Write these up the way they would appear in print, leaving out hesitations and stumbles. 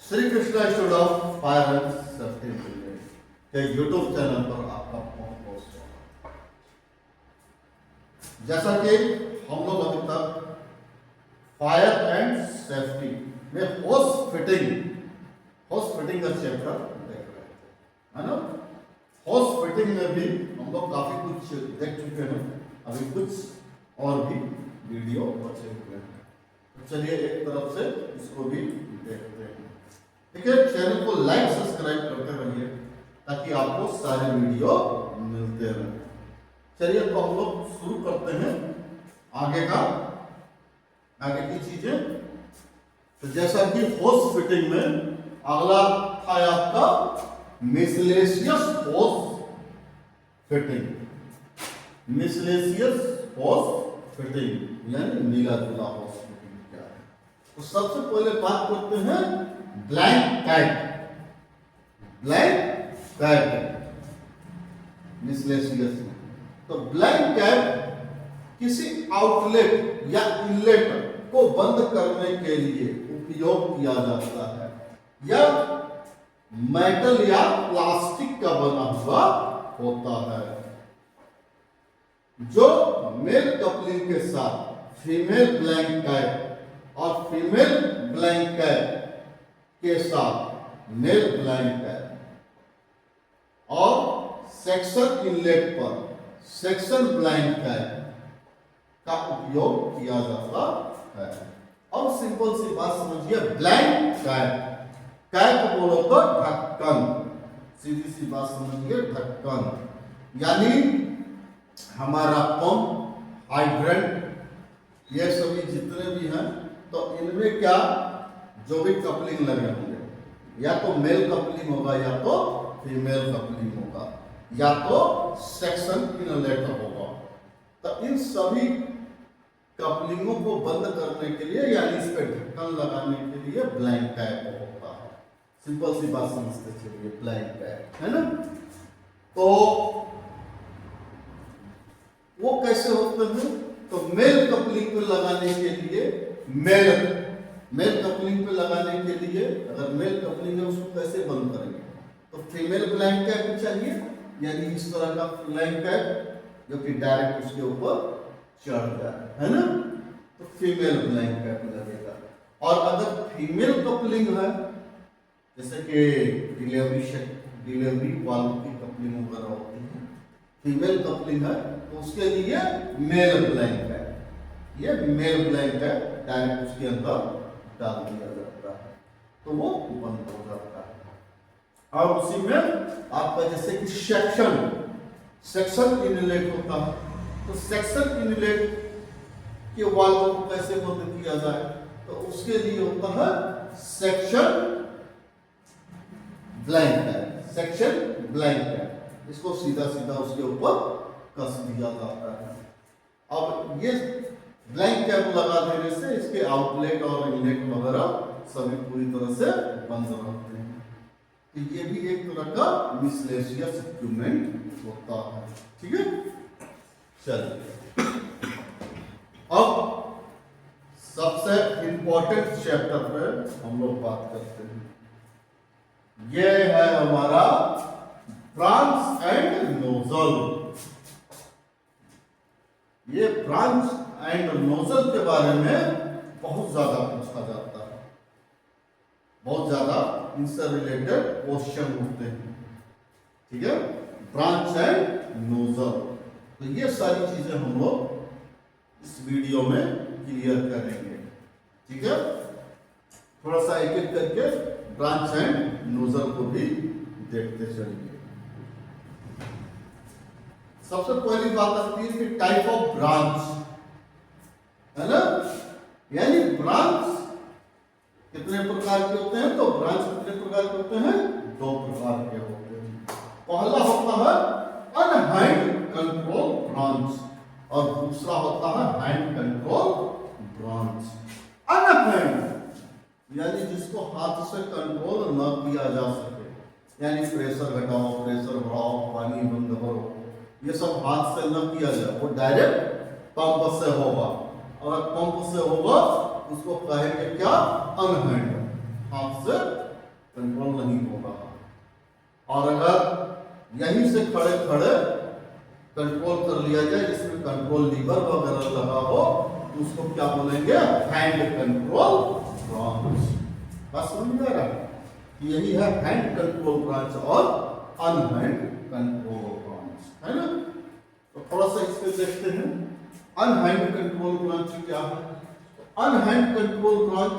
Shri Krishna institute of fire and safety engineering के YouTube channel पर आपका बहुत बहुत स्वागत। जैसा कि हम लोग अभी तक फायर एंड सेफ्टी में होस फिटिंग का चैप्टर देख रहे थे, है ना। होस फिटिंग में भी हम लोग काफी कुछ देख चुके हैं, अभी कुछ और भी वीडियो बचे हुए हैं। तो चलिए एक तरफ से इसको भी देखते हैं। ठीक है, चैनल को लाइक सब्सक्राइब करते रहिए ताकि आपको सारे वीडियो मिलते रहे। चलिए तो हम लोग शुरू करते हैं आगे की चीजें। तो जैसा कि होस फिटिंग में अगला था आपका मिसलेशियस होस फिटिंग। मिसलेशियस होस फिटिंग यानी मिला जुला होस फिटिंग क्या है। तो सबसे पहले बात करते हैं ब्लैंक कैप मिसलेशियस में। तो ब्लैंक कैप किसी आउटलेट या इनलेट को बंद करने के लिए उपयोग किया जाता है, या मेटल या प्लास्टिक का बना हुआ होता है, जो मेल कपलिंग के साथ फीमेल ब्लैंक कैप और फीमेल ब्लैंक कैप के साथ मेल ब्लैंक कैप और सेक्शन इनलेट पर सेक्शन ब्लैंक कैप का उपयोग किया जाता है। अब सिंपल सी बात समझिए, ब्लैंक कैप बोलो तो ढक्कन, सीधी सी बात समझिए, ढक्कन यानी हमारा पंप, हाइड्रेंट, ये सभी जितने भी हैं, तो इनमें क्या जो भी कपलिंग लगे होंगे, या तो मेल कपलिंग होगा या तो फीमेल कपलिंग होगा या तो सेक्शन इनलेट होगा। तो इन सभी कपलिंगों को बंद करने के लिए यानी इस पे ढक्कन लगाने के लिए ब्लैंक कैप होता है। सिंपल सी बात समझते चलिए, ब्लैंक कैप है ना। तो वो कैसे होते हैं? तो मेल कपलिंग पे लगाने के लिए मेल कपलिंग पे लगाने के लिए अगर मेल कपलिंग है उसको कैसे बंद करेंगे? तो फीमेल ब्लैंक कैप चाहिए, यानी इस तरह का ब्लैंक कैप जो कि डायरेक्ट उसके ऊपर चढ़ जाए, है ना। तो फीमेल ब्लैंक कैप लगेगा। और अगर फीमेल कपलिंग है, जैसे कि डिलीवरी वालों की कपलिंग वगैरह होती है, फीमेल कपलिंग है तो उसके लिए मेल ब्लैंक कैप, ये मेल ब्लैंक कैप डायरेक्ट उसके अंदर डाल दिया जाता है, तो वो बंद हो जाता है। और उसी में आपका जैसे कि सेक्शन इनलेट होता है, तो सेक्शन इनलेट के वाल्व को कैसे बंद किया जाए? तो उसके लिए होता है सेक्शन ब्लैंक कैप, इसको सीधा उसके ऊपर कस दिया जाता है। अब ये ब्लैंक कैप लगा देने से इसके आउटलेट और इनलेट वगैरह सभी पूरी तरह से बंद रहते हैं। तो ये भी एक तरह का मिसलेशियस इक्विपमेंट होता है। ठीक है, चलिए अब सबसे इंपॉर्टेंट चैप्टर पे हम लोग बात करते हैं। ये है हमारा ब्रांच एंड नोजल। ये ब्रांच एंड नोजल के बारे में बहुत ज्यादा पूछा जाता है, बहुत ज्यादा इनसे रिलेटेड क्वेश्चन होते हैं। ठीक है, ब्रांच एंड नोजल, तो ये सारी चीजें हम लोग इस वीडियो में क्लियर करेंगे। ठीक है, थोड़ा सा एक एक करके ब्रांच एंड नोजल को भी देखते चलिए। सबसे पहली बात आती है कि टाइप ऑफ ब्रांच, है ना। यानी ब्रांच कितने प्रकार के होते हैं? तो ब्रांच कितने प्रकार के होते हैं? दो प्रकार के होते हैं। पहला होता है अनहैंड कंट्रोल ब्रांच और दूसरा होता है हैंड कंट्रोल ब्रांच। अनहैंड यानी जिसको हाथ से कंट्रोल न किया जा सके, यानी प्रेशर घटाओ, प्रेशर बढ़ाओ, पानी बंद करो, ये सब हाथ से न किया जाए, वो डायरेक्ट पंप से होगा। अगर पंप से होगा उसको कहेंगे क्या? अनहैंड, हाथ से नहीं हो रहा। और अगर यहीं से खड़े खड़े कंट्रोल कर लिया जाए, जिसमें कंट्रोल लीवर वगैरह लगा हो, तो उसको क्या बोलेंगे? Hand control branch. बस समझ में आ रहा है? यही है हैंड कंट्रोल ब्रांच और अनहैंड कंट्रोल ब्रांच, है ना? तो थोड़ा सा इसको देखते हैं। अनहैंड कंट्रोल ब्रांच क्या है? अनहैंड कंट्रोल ब्रांच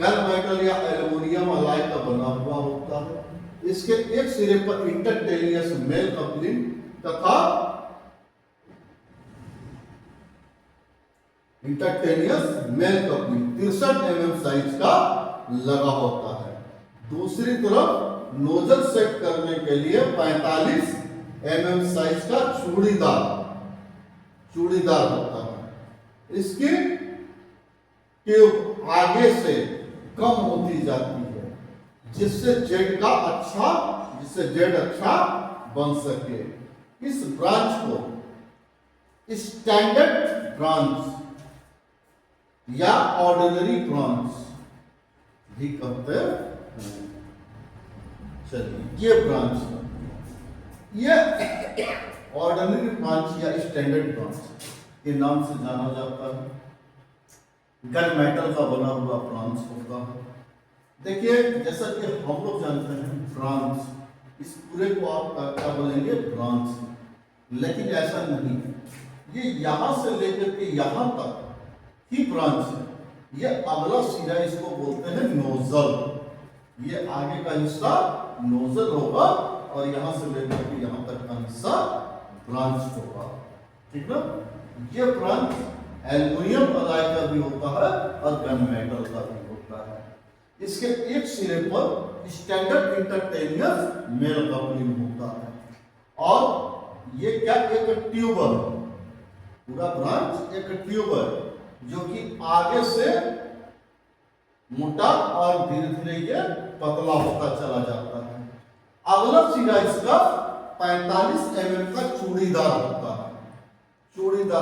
गन मेटल या एल्युमिनियम अलाय का बना हुआ होता है। इसके एक सिरे पर इंटरटेनियस मेल कपलिंग तथा इंटरटेनियस मेल कपलिंग 63 mm साइज का लगा होता है। दूसरी तरफ नोजल सेट करने के लिए 45 mm साइज का चूड़ीदार होता है। इसकी ट्यूब आगे से कम होती जाती है, जिससे जेड अच्छा बन सके। इस ब्रांच को स्टैंडर्ड ब्रांच या ऑर्डिनरी ब्रांच भी कहते हैं। चलिए, ये ब्रांच, ये ऑर्डिनरी ब्रांच या स्टैंडर्ड ब्रांच के नाम से जाना जाता है। गन मेटल का बना हुआ ब्रांच होता है। देखिए, जैसा कि हम लोग जानते हैं ब्रांच, इस पूरे को आप क्या बोलेंगे? ब्रांच। लेकिन ऐसा नहीं है, ये यहां से लेकर के यहां तक ही ब्रांच है। ये अगला सिरा इसको बोलते हैं नोजल। ये आगे का हिस्सा नोजल होगा और यहां से लेकर के यहां तक का हिस्सा ब्रांच होगा, ठीक ना? ये ब्रांच एल्युमिनियम अलाय का भी होता है और गन मेटल का भी होता है। इसके एक सिरे पर स्टैंडर्ड इंटरटेनियस मेल कपलिंग होता है। और ये क्या? एक ट्यूबर, पूरा ब्रांच एक ट्यूबर, जो कि आगे से मोटा और धीरे धीरे ये पतला होता चला जाता है। अगला सिरा इसका 45 mm का चूड़ीदार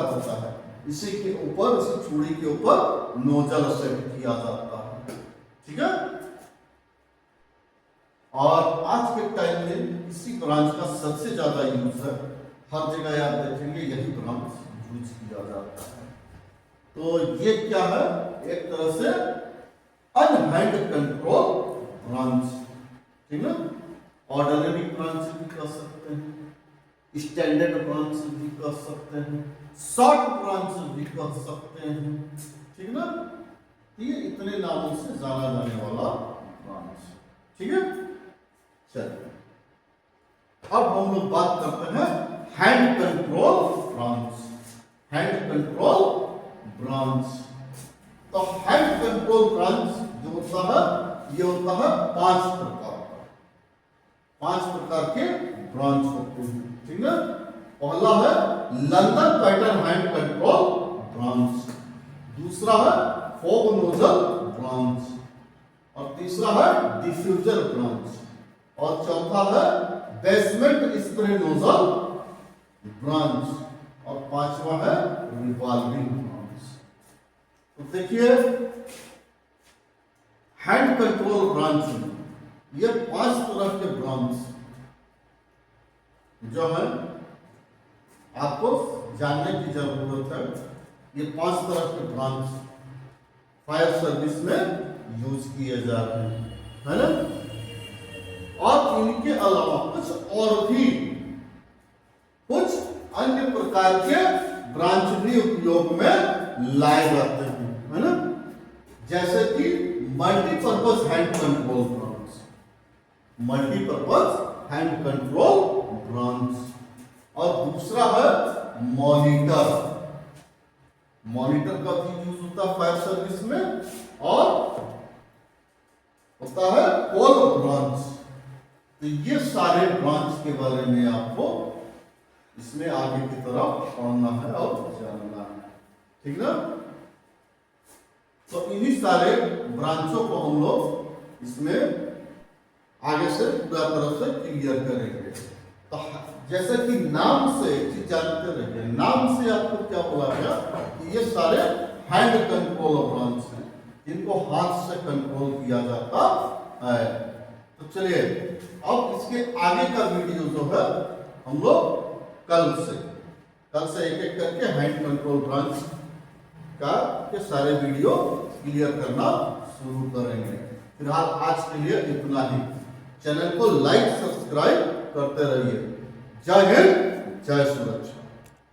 होता है। इसी के ऊपर, इसी चूड़ी के ऊपर नोजल सेट किया जाता है, ठीक है? और आज के टाइम में इसी ब्रांच का सबसे ज्यादा यूज है। हर जगह आप देखेंगे यही ब्रांच यूज किया जाता है। तो ये क्या है? एक तरह से अनहैंड कंट्रोल ब्रांच, ठीक है? ऑर्डिनरी ब्रांच भी कह सकते हैं, स्टैंडर्ड ब्रांच भी कह सकते हैं, शॉर्ट ब्रांच भी कह सकते हैं, ठीक है ना? ये इतने नामों से जाना जाने वाला ब्रांच, ठीक है? चलिए, अब हम लोग बात करते हैं hand control branch. Hand control branch, तो हैंड कंट्रोल ब्रांच जो होता है, ये होता है 5 प्रकार के ब्रांच होते हैं, ठीक है? पहला है London pattern hand control branch, दूसरा है फोग नोजल ब्रांच, और तीसरा है डिफ्यूजर ब्रांच, और चौथा है बेसमेंट स्प्रे नोजल ब्रांच, और पांचवा है रिवॉल्विंग ब्रांच। तो देखिए, हैंड कंट्रोल ब्रांच में ये 5 तरह के ब्रांच जो है आपको जानने की जरूरत है। ये 5 तरह के ब्रांच फायर सर्विस में यूज किए जा रहे हैं, है ना? और इनके अलावा कुछ अन्य प्रकार के ब्रांच भी उपयोग में लाए जाते हैं, है ना? जैसे कि multipurpose hand control branch, multipurpose hand control branch, और दूसरा है मॉनिटर। मॉनिटर का भी यूज होता है फायर सर्विस में, और होता है पोल ब्रांच। तो ये सारे ब्रांच के बारे में आपको इसमें आगे की तरफ पढ़ना है और जानना है, ठीक ना? तो इन्हीं सारे ब्रांचों को हम लोग इसमें आगे से पूरा तरफ से क्लियर करेंगे। तो जैसे कि नाम से एक चीज जानते रहिए, नाम से आपको क्या बोला गया कि ये सारे हैंड कंट्रोल ब्रांच हैं, जिनको हाथ से कंट्रोल किया जाता है, तो चलिए अब इसके आगे का वीडियो जो है हम लोग कल से एक एक करके हैंड कंट्रोल ब्रांच का के सारे वीडियो क्लियर करना शुरू करेंगे। फिलहाल आज के लिए इतना ही। चैनल को लाइक सब्सक्राइब करते रहिए। जय हिंद, जय सूरज।